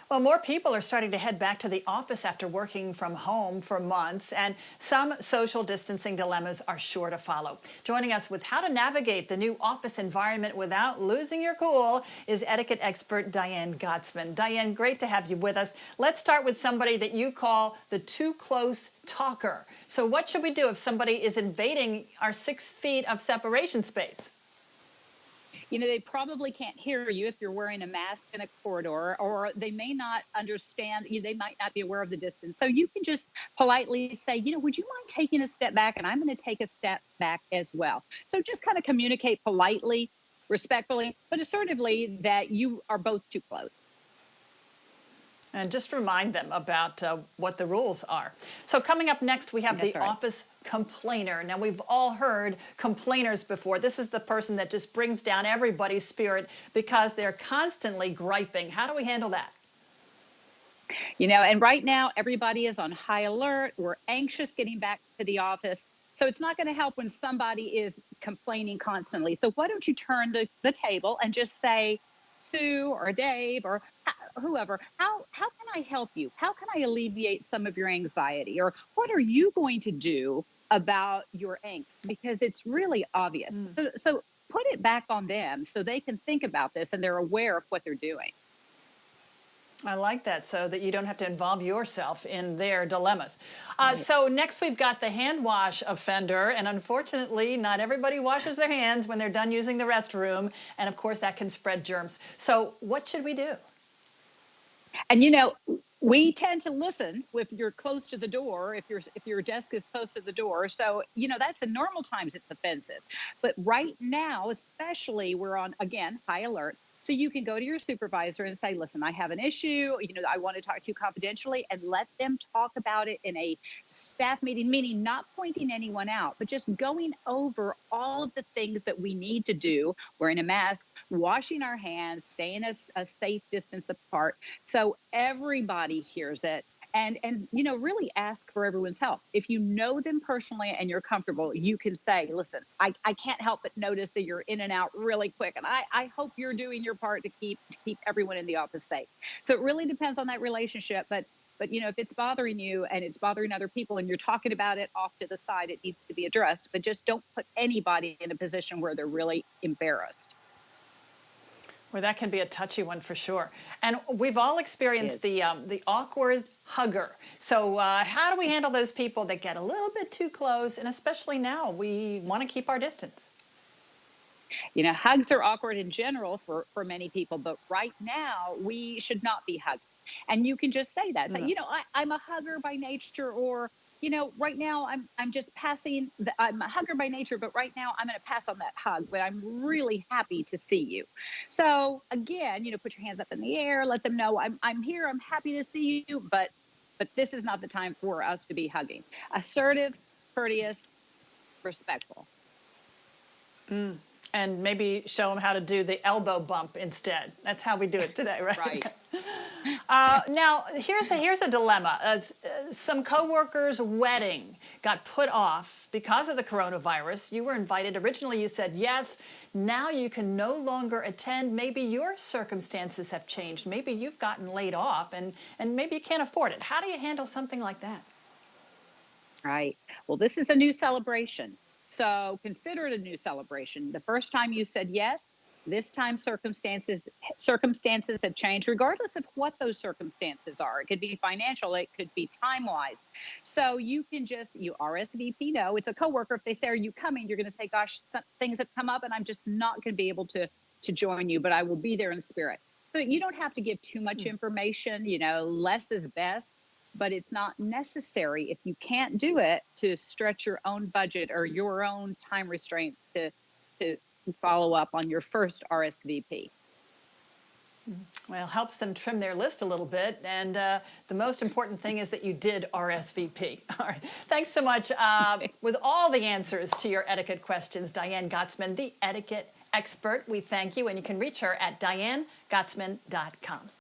Well, more people are starting to head back to the office after working from home for months, and some social distancing dilemmas are sure to follow. Joining us with how to navigate the new office environment without losing your cool is etiquette expert Diane Gottsman. Diane, great to have you with us. Let's start with somebody that you call the too close talker. So what should we do if somebody is invading our 6 feet of separation space? You know, they probably can't hear you if you're wearing a mask in a corridor, or they may not understand, they might not be aware of the distance. So you can just politely say, would you mind taking a step back? And I'm going to take a step back as well. So just kind of communicate politely, respectfully, but assertively that you are both too close. And just remind them about what the rules are. So coming up next, we have That's the right. office complainer. Now, we've all heard complainers before. This is the person that just brings down everybody's spirit because they're constantly griping. How do we handle that? And right now, everybody is on high alert. We're anxious getting back to the office. So it's not going to help when somebody is complaining constantly. So why don't you turn the table and just say, Sue or Dave or whoever, how can I help you? How can I alleviate some of your anxiety? Or what are you going to do about your angst? Because it's really obvious. So put it back on them so they can think about this and they're aware of what they're doing. I like that, so that you don't have to involve yourself in their dilemmas. Right. So next we've got the hand wash offender, and unfortunately not everybody washes their hands when they're done using the restroom, and of course that can spread germs. So what should we do? And we tend to listen if you're close to the door, if your desk is close to the door. So, that's in normal times it's offensive. But right now, especially, we're on, again, high alert. So you can go to your supervisor and say, listen, I have an issue. I want to talk to you confidentially, and let them talk about it in a staff meeting, meaning not pointing anyone out, but just going over all of the things that we need to do, wearing a mask, washing our hands, staying a safe distance apart. So everybody hears it. And really ask for everyone's help. If you know them personally and you're comfortable, you can say, listen, I can't help but notice that you're in and out really quick. And I hope you're doing your part to keep everyone in the office safe. So it really depends on that relationship. But if it's bothering you and it's bothering other people and you're talking about it off to the side, it needs to be addressed. But just don't put anybody in a position where they're really embarrassed. Well, that can be a touchy one for sure. And we've all experienced the awkward hugger. So how do we handle those people that get a little bit too close? And especially now, we want to keep our distance. Hugs are awkward in general for many people, but right now we should not be hugging. And you can just say that. Say, No. I'm a hugger by nature, or right now I'm just passing. I'm a hugger by nature, but right now I'm going to pass on that hug. But I'm really happy to see you. So again, put your hands up in the air. Let them know I'm here. I'm happy to see you, but this is not the time for us to be hugging. Assertive, courteous, respectful. And maybe show them how to do the elbow bump instead. That's how we do it today, right? Right. Now, here's a dilemma. Some coworkers' wedding got put off because of the coronavirus. You were invited. Originally, you said yes. Now you can no longer attend. Maybe your circumstances have changed. Maybe you've gotten laid off, and maybe you can't afford it. How do you handle something like that? Right. Well, this is a new celebration. So consider it a new celebration. The first time you said yes, this time circumstances have changed, regardless of what those circumstances are. It could be financial, it could be time-wise. So you RSVP. No, it's a coworker. If they say, are you coming? You're going to say, gosh, some things have come up and I'm just not going to be able to join you, but I will be there in spirit. So you don't have to give too much information. Less is best. But it's not necessary, if you can't do it, to stretch your own budget or your own time restraints to follow up on your first RSVP. Well, helps them trim their list a little bit. And the most important thing is that you did RSVP. All right. Thanks so much. With all the answers to your etiquette questions, Diane Gottsman, the etiquette expert, we thank you. And you can reach her at dianegottsman.com.